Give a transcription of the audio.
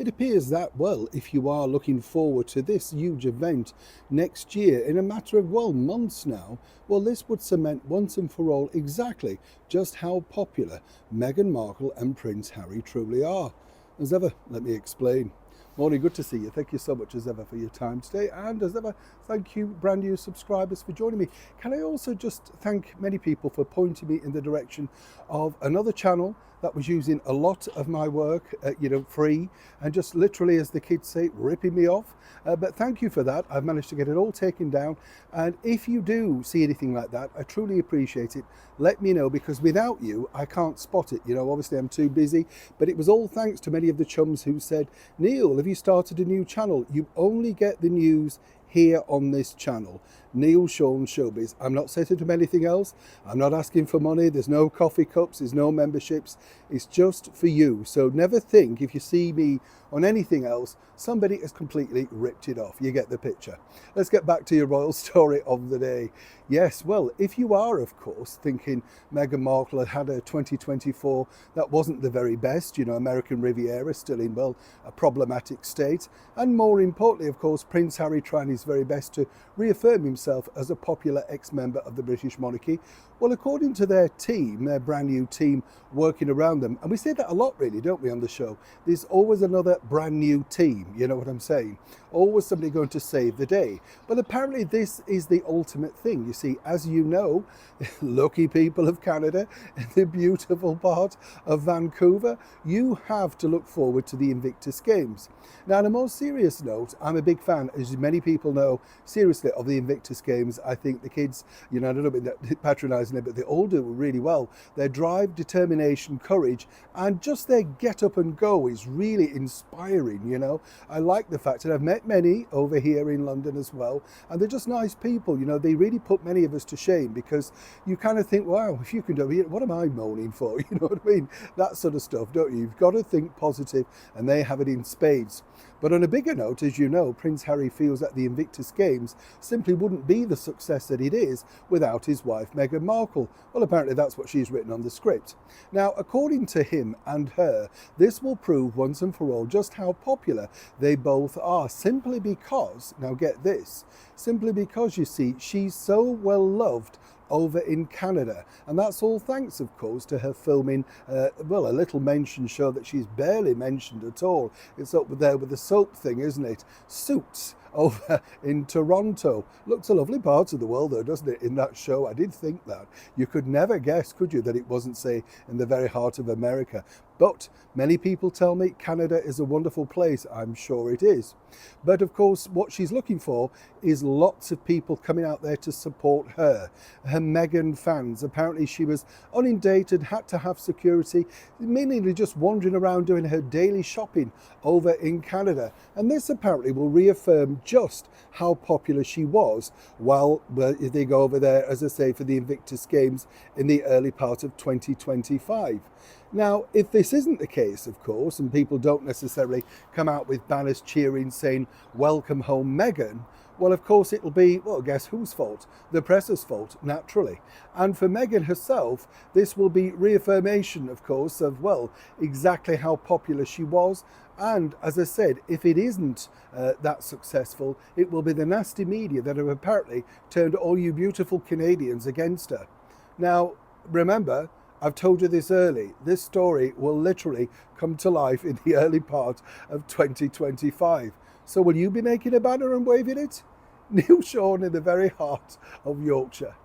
It appears that, well, if you are looking forward to this huge event next year in a matter of, well, months now, well, this would cement once and for all exactly just how popular Meghan Markle and Prince Harry truly are. As ever, let me explain. Morning, good to see you. Thank you so much as ever for your time today. And as ever, thank you, brand new subscribers, for joining me. Can I also just thank many people for pointing me in the direction of another channel that was using a lot of my work, free, and just literally, as the kids say, ripping me off. But thank you for that. I've managed to get it all taken down. And if you do see anything like that, I truly appreciate it. Let me know, because without you, I can't spot it. Obviously I'm too busy, but it was all thanks to many of the chums who said, Neil, have you started a new channel? You only get the news here on this channel, Neil Sean Showbiz. I'm not setting up anything else. I'm not asking for money. There's no coffee cups. There's no memberships. It's just for you. So never think if you see me on anything else, somebody has completely ripped it off. You get the picture. Let's get back to your royal story of the day. Yes, well, if you are, of course, thinking Meghan Markle had a 2024 that wasn't the very best, American Riviera still in, well, a problematic state. And more importantly, of course, Prince Harry trying his very best to reaffirm himself as a popular ex-member of the British monarchy. Well, according to their team, their brand new team working around them, and we say that a lot really, don't we, on the show, there's always another brand new team, you know what I'm saying? Always somebody going to save the day. But apparently this is the ultimate thing. You see, as you know, lucky people of Canada, the beautiful part of Vancouver, you have to look forward to the Invictus Games. Now, on a more serious note, I'm a big fan, as many people know, seriously, of the Invictus Games. I think the kids, I don't know, patronising it, but they all do really well. Their drive, determination, courage, and just their get up and go is really inspiring, I like the fact that I've met many over here in London as well, and they're just nice people. They really put many of us to shame, because you kind of think, wow, if you can do it, what am I moaning for? You know what I mean? That sort of stuff, don't you? You've got to think positive, and they have it in spades. But on a bigger note, as you know, Prince Harry feels that the Invictus Games simply wouldn't be the success that it is without his wife, Meghan Markle. Well, apparently that's what she's written on the script. Now, according to him and her, this will prove once and for all just how popular they both are, simply because, now get this, simply because, you see, she's so well loved over in Canada, and that's all thanks, of course, to her filming a little mentioned show that she's barely mentioned at all. It's up there with the soap thing, isn't it? Suits, over in Toronto. Looks a lovely part of the world though, doesn't it, in that show? I did think that. You could never guess, could you, that it wasn't, say, in the very heart of America. But many people tell me Canada is a wonderful place. I'm sure it is. But of course, what she's looking for is lots of people coming out there to support her. Her Meghan fans. Apparently she was inundated, had to have security, mainly just wandering around doing her daily shopping over in Canada. And this apparently will reaffirm just how popular she was while they go over there, as I say, for the Invictus Games in the early part of 2025. Now, if this isn't the case, of course, and people don't necessarily come out with banners cheering, saying, welcome home, Meghan, well, of course, it'll be, well, guess whose fault? The press's fault, naturally. And for Meghan herself, this will be reaffirmation, of course, of, well, exactly how popular she was. And as I said, if it isn't that successful, it will be the nasty media that have apparently turned all you beautiful Canadians against her. Now, remember, I've told you this early, this story will literally come to life in the early part of 2025. So will you be making a banner and waving it? Neil Sean in the very heart of Yorkshire.